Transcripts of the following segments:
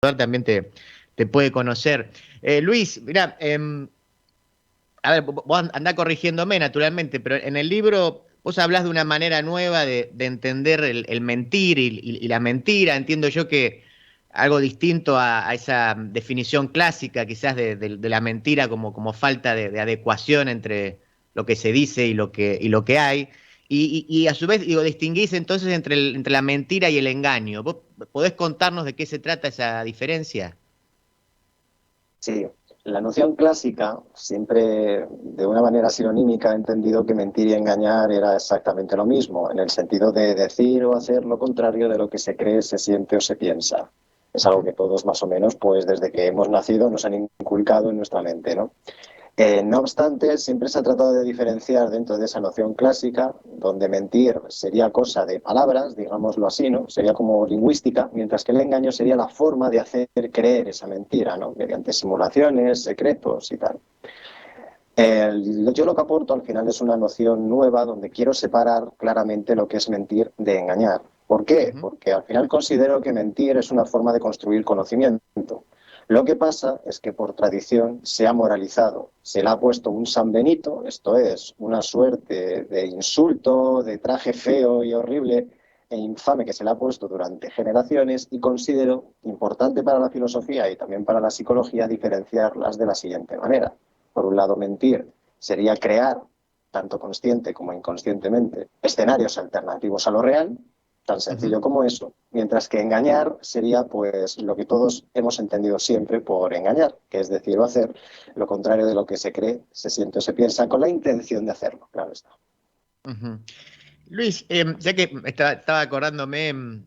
también te puede conocer. Luis, mira, a ver, vos andá corrigiéndome naturalmente, pero en el libro vos hablás de una manera nueva de entender el mentir y la mentira. Entiendo yo que algo distinto a esa definición clásica quizás de la mentira como falta de adecuación entre lo que se dice y lo que hay. Y a su vez, digo, distinguís entonces entre la mentira y el engaño. ¿Vos podés contarnos de qué se trata esa diferencia? Sí, la noción clásica siempre de una manera sinonímica ha entendido que mentir y engañar era exactamente lo mismo, en el sentido de decir o hacer lo contrario de lo que se cree, se siente o se piensa. Es algo Ujú. que todos más o menos, pues desde que hemos nacido nos han inculcado en nuestra mente, ¿no? No obstante, siempre se ha tratado de diferenciar dentro de esa noción clásica, donde mentir sería cosa de palabras, digámoslo así, ¿no? Sería como lingüística, mientras que el engaño sería la forma de hacer creer esa mentira, ¿no? Mediante simulaciones, secretos y tal. Yo lo que aporto al final es una noción nueva donde quiero separar claramente lo que es mentir de engañar. ¿Por qué? Ujú. Porque al final considero que mentir es una forma de construir conocimiento. Lo que pasa es que por tradición se ha moralizado, se le ha puesto un San Benito, esto es, una suerte de insulto, de traje feo y horrible e infame que se le ha puesto durante generaciones y considero importante para la filosofía y también para la psicología diferenciarlas de la siguiente manera. Por un lado, mentir sería crear, tanto consciente como inconscientemente, escenarios alternativos a lo real, tan Ujú. sencillo como eso, mientras que engañar sería pues lo que todos hemos entendido siempre por engañar, que es decir o hacer lo contrario de lo que se cree, se siente o se piensa con la intención de hacerlo, claro está. Ujú. Luis, ya que estaba acordándome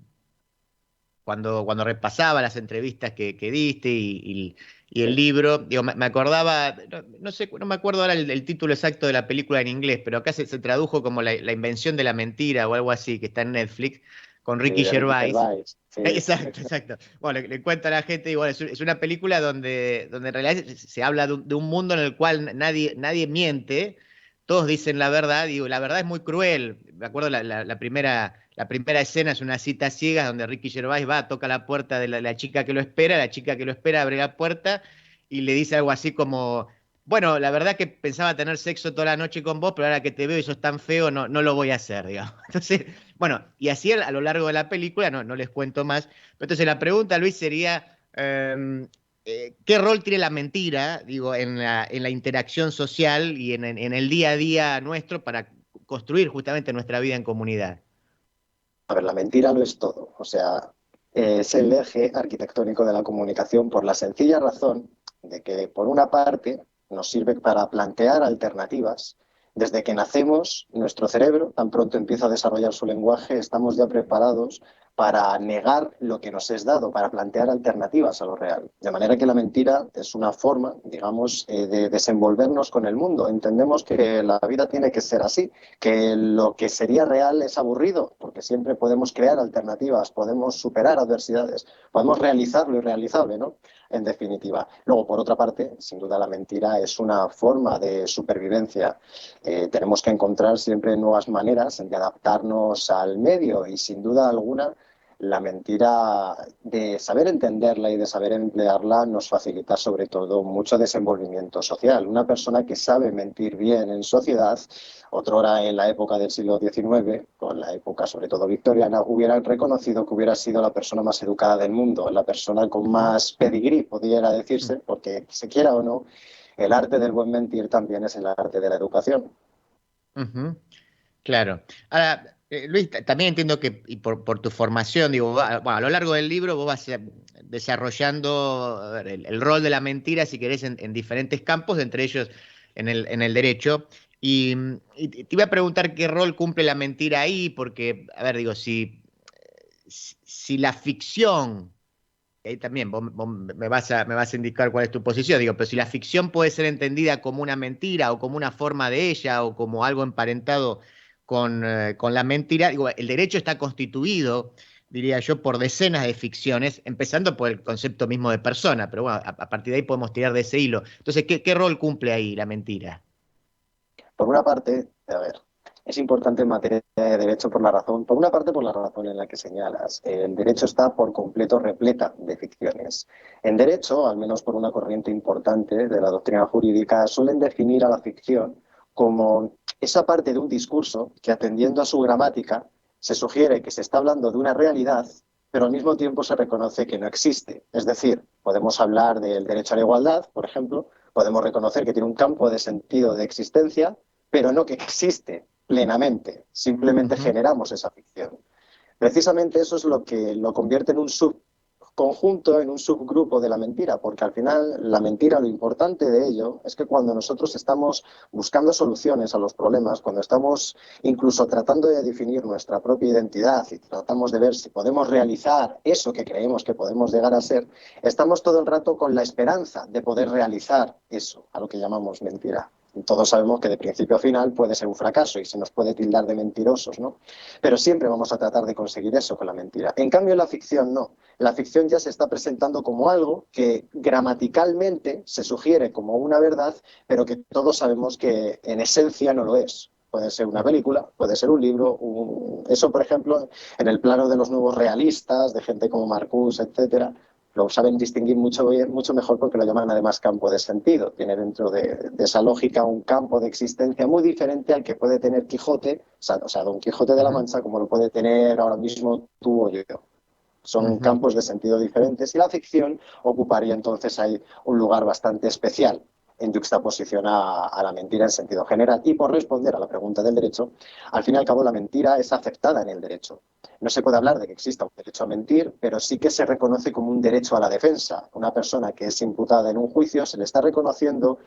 cuando repasaba las entrevistas que diste y el Sí, libro, digo, me acordaba, no sé, no me acuerdo ahora el título exacto de la película en inglés, pero acá se tradujo como la invención de la mentira o algo así, que está en Netflix, con sí, Ricky de Ricky Gervais. Gervais, sí, Exacto, exacto. Bueno, le cuento a la gente, igual es una película donde en realidad se habla de un mundo en el cual nadie miente, todos dicen la verdad, digo, la verdad es muy cruel. Me acuerdo la primera escena es una cita ciega donde Ricky Gervais va, toca la puerta de la chica que lo espera, la chica que lo espera abre la puerta y le dice algo así como, bueno, la verdad que pensaba tener sexo toda la noche con vos, pero ahora que te veo y sos tan feo, no lo voy a hacer, digamos. Entonces, bueno, y así a lo largo de la película, no les cuento más. Pero entonces la pregunta, Luis, sería, ¿qué rol tiene la mentira, digo, en la interacción social y en el día a día nuestro para construir justamente nuestra vida en comunidad? a ver, la mentira lo es todo. O sea, es el eje arquitectónico de la comunicación por la sencilla razón de que, por una parte, nos sirve para plantear alternativas. Desde que nacemos, nuestro cerebro, tan pronto empieza a desarrollar su lenguaje, estamos ya preparados para negar lo que nos es dado, para plantear alternativas a lo real. De manera que la mentira es una forma, digamos, de desenvolvernos con el mundo. Entendemos que la vida tiene que ser así, que lo que sería real es aburrido, porque siempre podemos crear alternativas, podemos superar adversidades, podemos realizar lo irrealizable, ¿no? En definitiva. Luego, por otra parte, sin duda la mentira es una forma de supervivencia. Tenemos que encontrar siempre nuevas maneras de adaptarnos al medio y sin duda alguna la mentira, de saber entenderla y de saber emplearla, nos facilita sobre todo mucho desenvolvimiento social. Una persona que sabe mentir bien en sociedad, otrora en la época del siglo XIX, con la época sobre todo victoriana, hubieran reconocido que hubiera sido la persona más educada del mundo, la persona con Ujú. más pedigrí, pudiera decirse, porque se quiera o no, el arte del buen mentir también es el arte de la educación. Ujú. Claro. Ahora, Luis, también entiendo que y por tu formación, digo, bueno, a lo largo del libro vos vas desarrollando a ver, el rol de la mentira, si querés, en diferentes campos, entre ellos en el derecho. Y te iba a preguntar qué rol cumple la mentira ahí, porque, a ver, digo, si la ficción, y ahí también vos me vas a indicar cuál es tu posición, digo, pero si la ficción puede ser entendida como una mentira o como una forma de ella o como algo emparentado con la mentira, digo, el derecho está constituido, diría yo, por decenas de ficciones, empezando por el concepto mismo de persona, pero bueno, a partir de ahí podemos tirar de ese hilo. Entonces, ¿qué rol cumple ahí la mentira? Por una parte, a ver, es importante en materia de derecho por la razón, por una parte por la razón en la que señalas. El derecho está por completo repleta de ficciones. En derecho, al menos por una corriente importante de la doctrina jurídica, suelen definir a la ficción como esa parte de un discurso que, atendiendo a su gramática, se sugiere que se está hablando de una realidad, pero al mismo tiempo se reconoce que no existe. Es decir, podemos hablar del derecho a la igualdad, por ejemplo, podemos reconocer que tiene un campo de sentido de existencia, pero no que existe plenamente, simplemente Ujú. generamos esa ficción. Precisamente eso es lo que lo convierte en un subconjunto, en un subgrupo de la mentira, porque al final la mentira, lo importante de ello es que cuando nosotros estamos buscando soluciones a los problemas, cuando estamos incluso tratando de definir nuestra propia identidad y tratamos de ver si podemos realizar eso que creemos que podemos llegar a ser, estamos todo el rato con la esperanza de poder realizar eso, a lo que llamamos mentira. Todos sabemos que de principio a final puede ser un fracaso y se nos puede tildar de mentirosos, ¿no? Pero siempre vamos a tratar de conseguir eso con la mentira. En cambio, la ficción no. La ficción ya se está presentando como algo que gramaticalmente se sugiere como una verdad, pero que todos sabemos que en esencia no lo es. Puede ser una película, puede ser un libro. Eso, por ejemplo, en el plano de los nuevos realistas, de gente como Marcuse, etcétera, lo saben distinguir mucho mejor porque lo llaman además campo de sentido. Tiene dentro de esa lógica un campo de existencia muy diferente al que puede tener Quijote, o sea, Don Quijote de la Ujú. Mancha, como lo puede tener ahora mismo tú o yo. Son Ujú. campos de sentido diferentes y la ficción ocuparía entonces ahí un lugar bastante especial en yuxtaposición a la mentira en sentido general. Y por responder a la pregunta del derecho, al fin y al cabo la mentira es aceptada en el derecho. No se puede hablar de que exista un derecho a mentir, pero sí que se reconoce como un derecho a la defensa. Una persona que es imputada en un juicio se le está reconociendo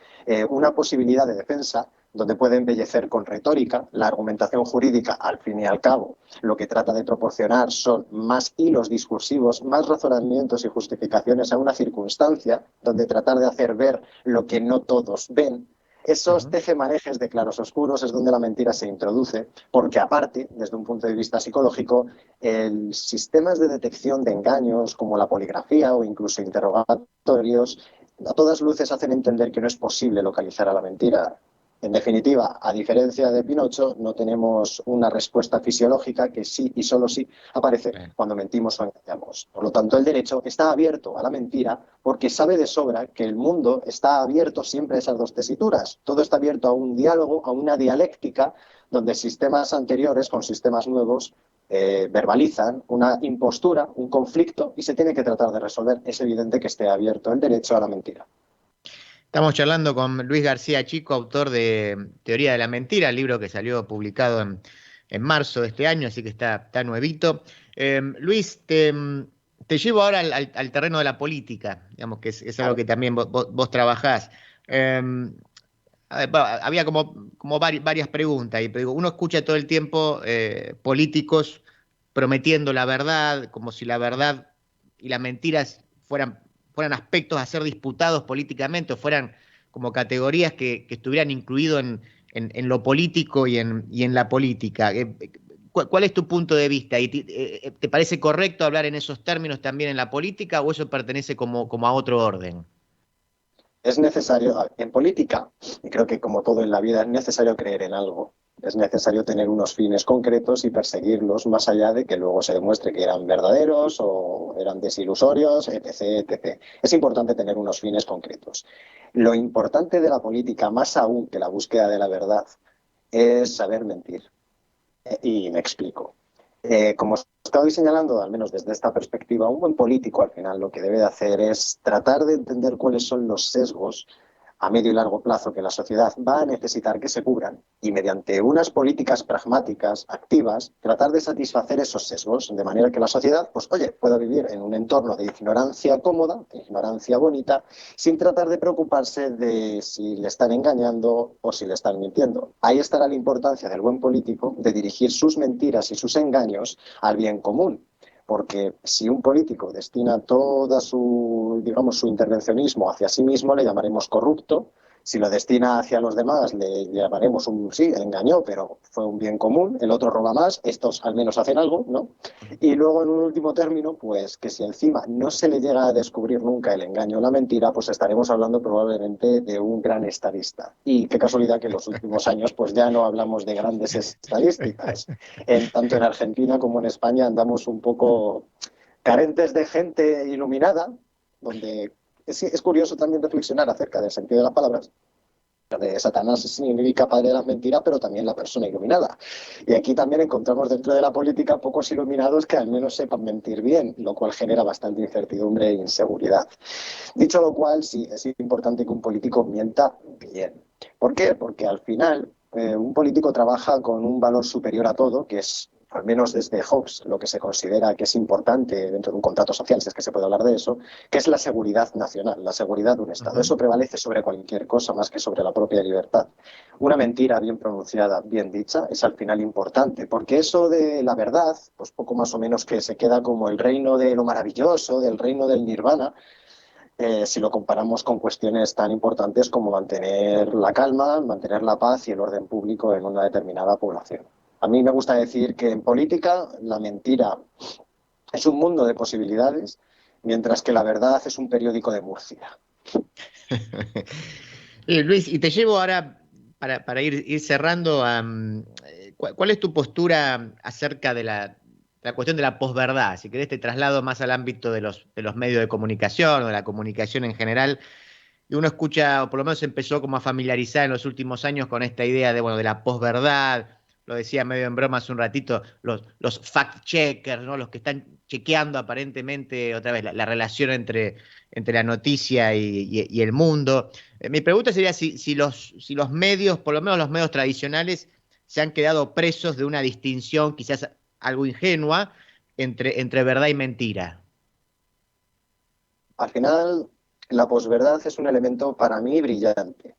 una posibilidad de defensa donde puede embellecer con retórica. La argumentación jurídica, al fin y al cabo, lo que trata de proporcionar son más hilos discursivos, más razonamientos y justificaciones a una circunstancia, donde tratar de hacer ver lo que no todos ven. Esos Ujú. tejemanejes de claros oscuros es donde la mentira se introduce, porque aparte, desde un punto de vista psicológico, el sistemas de detección de engaños, como la poligrafía o incluso interrogatorios, a todas luces hacen entender que no es posible localizar a la mentira. En definitiva, a diferencia de Pinocho, no tenemos una respuesta fisiológica que sí y solo sí aparece Claro. cuando mentimos o engañamos. Por lo tanto, el derecho está abierto a la mentira porque sabe de sobra que el mundo está abierto siempre a esas dos tesituras. Todo está abierto a un diálogo, a una dialéctica, donde sistemas anteriores con sistemas nuevos verbalizan una impostura, un conflicto y se tiene que tratar de resolver. Es evidente que esté abierto el derecho a la mentira. Estamos charlando con Luis García Chico, autor de Teoría de la Mentira, el libro que salió publicado en marzo de este año, así que está nuevito. Luis, te llevo ahora al terreno de la política, digamos que es algo Claro. que también vos trabajás. Eh, a ver, había como varias preguntas, y digo, uno escucha todo el tiempo políticos prometiendo la verdad, como si la verdad y las mentiras fueran aspectos a ser disputados políticamente o fueran como categorías que estuvieran incluidos en lo político y en la política. ¿Cuál es tu punto de vista? ¿Y te parece correcto hablar en esos términos también en la política o eso pertenece como a otro orden? Es necesario, en política, y creo que como todo en la vida, es necesario creer en algo. Es necesario tener unos fines concretos y perseguirlos más allá de que luego se demuestre que eran verdaderos o eran desilusorios, etc, etc. Es importante tener unos fines concretos. Lo importante de la política, más aún que la búsqueda de la verdad, es saber mentir. Y me explico. Como estoy señalando, al menos desde esta perspectiva, un buen político al final lo que debe de hacer es tratar de entender cuáles son los sesgos a medio y largo plazo que la sociedad va a necesitar que se cubran y mediante unas políticas pragmáticas, activas, tratar de satisfacer esos sesgos de manera que la sociedad, pues oye, pueda vivir en un entorno de ignorancia cómoda, de ignorancia bonita, sin tratar de preocuparse de si le están engañando o si le están mintiendo. Ahí estará la importancia del buen político de dirigir sus mentiras y sus engaños al bien común. Porque si un político destina toda su, digamos, su intervencionismo hacia sí mismo, le llamaremos corrupto. Si lo destina hacia los demás, le llamaremos sí, engañó, pero fue un bien común. El otro roba más, estos al menos hacen algo, ¿no? Y luego, en un último término, pues que si encima no se le llega a descubrir nunca el engaño o la mentira, pues estaremos hablando probablemente de un gran estadista. Y qué casualidad que en los últimos años, pues ya no hablamos de grandes estadísticas. Tanto en Argentina como en España andamos un poco carentes de gente iluminada, donde es curioso también reflexionar acerca del sentido de las palabras. De Satanás significa padre de la mentira, pero también la persona iluminada. Y aquí también encontramos dentro de la política pocos iluminados que al menos sepan mentir bien, lo cual genera bastante incertidumbre e inseguridad. Dicho lo cual, sí, es importante que un político mienta bien. ¿Por qué? Porque al final un político trabaja con un valor superior a todo, que es, al menos desde Hobbes, lo que se considera que es importante dentro de un contrato social, si es que se puede hablar de eso, que es la seguridad nacional, la seguridad de un Estado. Eso prevalece sobre cualquier cosa más que sobre la propia libertad. Una mentira bien pronunciada, bien dicha, es al final importante, porque eso de la verdad, pues poco más o menos que se queda como el reino de lo maravilloso, del reino del nirvana, si lo comparamos con cuestiones tan importantes como mantener la calma, mantener la paz y el orden público en una determinada población. A mí me gusta decir que en política la mentira es un mundo de posibilidades, mientras que la verdad es un periódico de Murcia. Luis, y te llevo ahora, para ir cerrando, ¿cuál es tu postura acerca de la cuestión de la posverdad? Si querés, te traslado más al ámbito de los medios de comunicación o de la comunicación en general. Y uno escucha, o por lo menos empezó como a familiarizar en los últimos años con esta idea de, bueno, de la posverdad. Lo decía medio en broma hace un ratito, los fact-checkers, ¿no? Los que están chequeando aparentemente otra vez la relación entre la noticia y el mundo. Mi pregunta sería si los medios, por lo menos los medios tradicionales, se han quedado presos de una distinción quizás algo ingenua entre verdad y mentira. Al final, la posverdad es un elemento para mí brillante.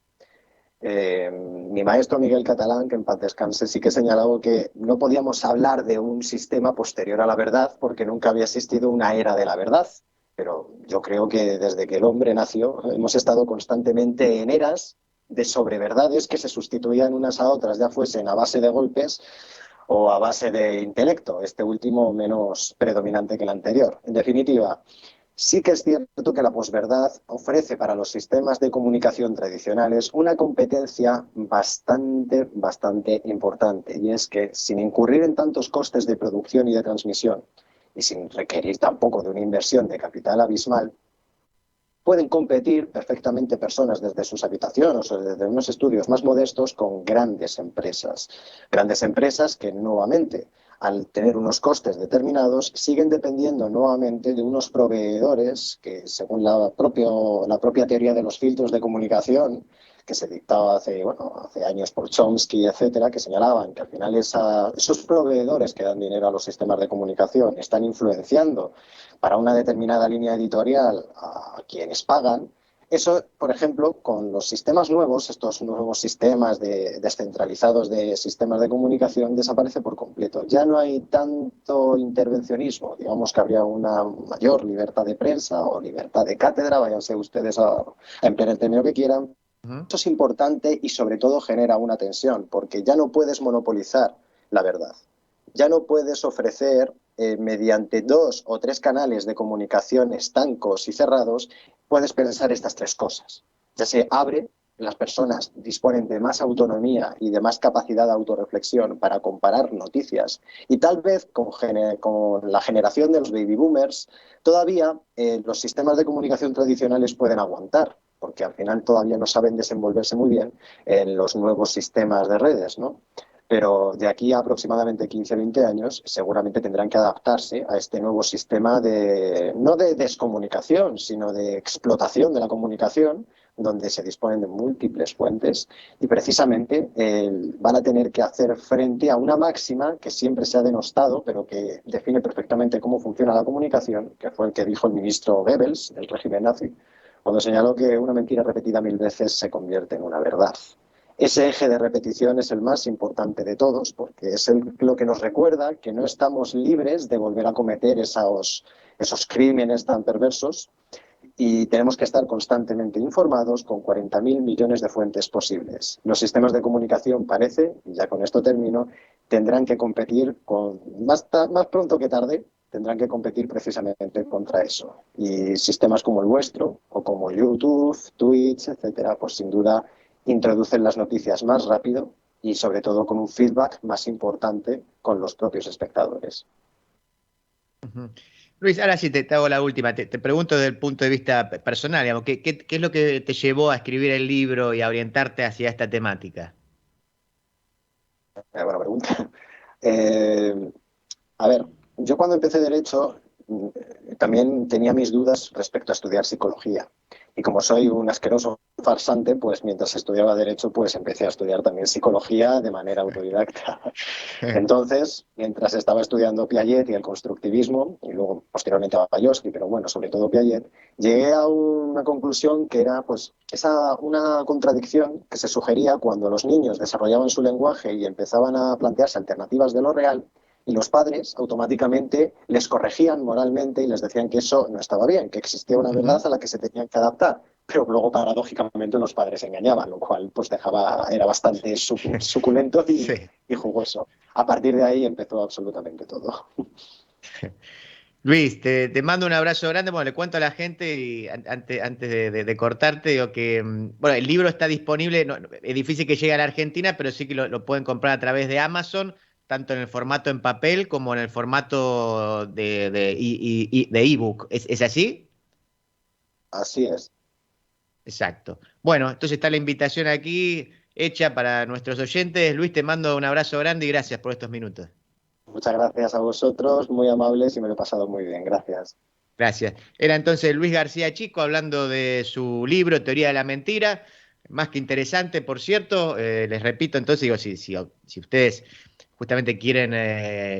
Mi maestro Miguel Catalán, que en paz descanse, sí que señalaba que no podíamos hablar de un sistema posterior a la verdad porque nunca había existido una era de la verdad. Pero yo creo que desde que el hombre nació hemos estado constantemente en eras de sobreverdades que se sustituían unas a otras, ya fuesen a base de golpes o a base de intelecto, este último menos predominante que el anterior. En definitiva, sí que es cierto que la posverdad ofrece para los sistemas de comunicación tradicionales una competencia bastante importante, y es que sin incurrir en tantos costes de producción y de transmisión, y sin requerir tampoco de una inversión de capital abismal, pueden competir perfectamente personas desde sus habitaciones o desde unos estudios más modestos con grandes empresas. Grandes empresas que nuevamente, al tener unos costes determinados, siguen dependiendo nuevamente de unos proveedores que, según la propia teoría de los filtros de comunicación, que se dictaba hace años por Chomsky, etcétera, que señalaban que al final esos proveedores que dan dinero a los sistemas de comunicación están influenciando para una determinada línea editorial a quienes pagan. Eso, por ejemplo, con los sistemas nuevos, estos nuevos sistemas descentralizados de sistemas de comunicación, desaparece por completo. Ya no hay tanto intervencionismo, digamos que habría una mayor libertad de prensa o libertad de cátedra, váyanse ustedes a emplear el término que quieran. Eso es importante y sobre todo genera una tensión, porque ya no puedes monopolizar la verdad. Ya no puedes ofrecer, mediante 2 o 3 canales de comunicación estancos y cerrados, puedes pensar estas 3 cosas. Ya se abre, las personas disponen de más autonomía y de más capacidad de autorreflexión para comparar noticias. Y tal vez con la generación de los baby boomers, todavía los sistemas de comunicación tradicionales pueden aguantar, porque al final todavía no saben desenvolverse muy bien en los nuevos sistemas de redes, ¿no? Pero de aquí a aproximadamente 15 o 20 años seguramente tendrán que adaptarse a este nuevo sistema no de descomunicación, sino de explotación de la comunicación, donde se disponen de múltiples fuentes y precisamente van a tener que hacer frente a una máxima que siempre se ha denostado, pero que define perfectamente cómo funciona la comunicación, que fue el que dijo el ministro Goebbels del régimen nazi, cuando señaló que una mentira repetida 1000 veces se convierte en una verdad. Ese eje de repetición es el más importante de todos, porque es lo que nos recuerda que no estamos libres de volver a cometer esos crímenes tan perversos. y tenemos que estar constantemente informados con 40.000 millones de fuentes posibles. Los sistemas de comunicación parece, y ya con esto termino, tendrán que competir con, más pronto que tarde, tendrán que competir precisamente contra eso. Y sistemas como el vuestro, o como YouTube, Twitch, etcétera, pues sin duda introducen las noticias más rápido y sobre todo con un feedback más importante con los propios espectadores. Ujú. Luis, ahora sí te hago la última. Te pregunto desde el punto de vista personal, digamos, ¿qué es lo que te llevó a escribir el libro y a orientarte hacia esta temática? Buena pregunta. Eh, a ver, yo cuando empecé Derecho también tenía mis dudas respecto a estudiar psicología. Y como soy un asqueroso farsante, pues mientras estudiaba Derecho, pues empecé a estudiar también psicología de manera autodidacta. Entonces, mientras estaba estudiando Piaget y el constructivismo, y luego posteriormente a Vygotsky, pero bueno, sobre todo Piaget, llegué a una conclusión que era pues una contradicción que se sugería cuando los niños desarrollaban su lenguaje y empezaban a plantearse alternativas de lo real, y los padres automáticamente les corregían moralmente y les decían que eso no estaba bien, que existía una verdad Ujú. a la que se tenían que adaptar. Pero luego, paradójicamente, los padres engañaban, lo cual pues era bastante suculento Sí. y jugoso. A partir de ahí empezó absolutamente todo. Luis, te mando un abrazo grande. Bueno, le cuento a la gente y antes de cortarte, digo que bueno, el libro está disponible, es difícil que llegue a la Argentina, pero sí que lo pueden comprar a través de Amazon, tanto en el formato en papel como en el formato de ebook. ¿Es así? Así es. Exacto. Bueno, entonces está la invitación aquí hecha para nuestros oyentes. Luis, te mando un abrazo grande y gracias por estos minutos. Muchas gracias a vosotros, muy amables y me lo he pasado muy bien. Gracias. Gracias. Era entonces Luis García Chico hablando de su libro Teoría de la Mentira, más que interesante, por cierto. Les repito, entonces digo, si ustedes justamente quieren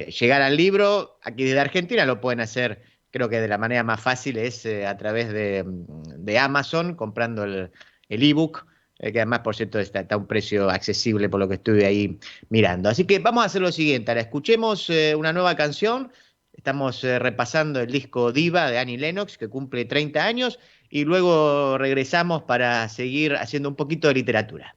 llegar al libro, aquí desde Argentina lo pueden hacer, creo que de la manera más fácil es a través de Amazon, comprando el ebook, que además, por cierto, está a un precio accesible por lo que estuve ahí mirando. Así que vamos a hacer lo siguiente, ahora escuchemos una nueva canción. Estamos repasando el disco Diva de Annie Lennox, que cumple 30 años, y luego regresamos para seguir haciendo un poquito de literatura.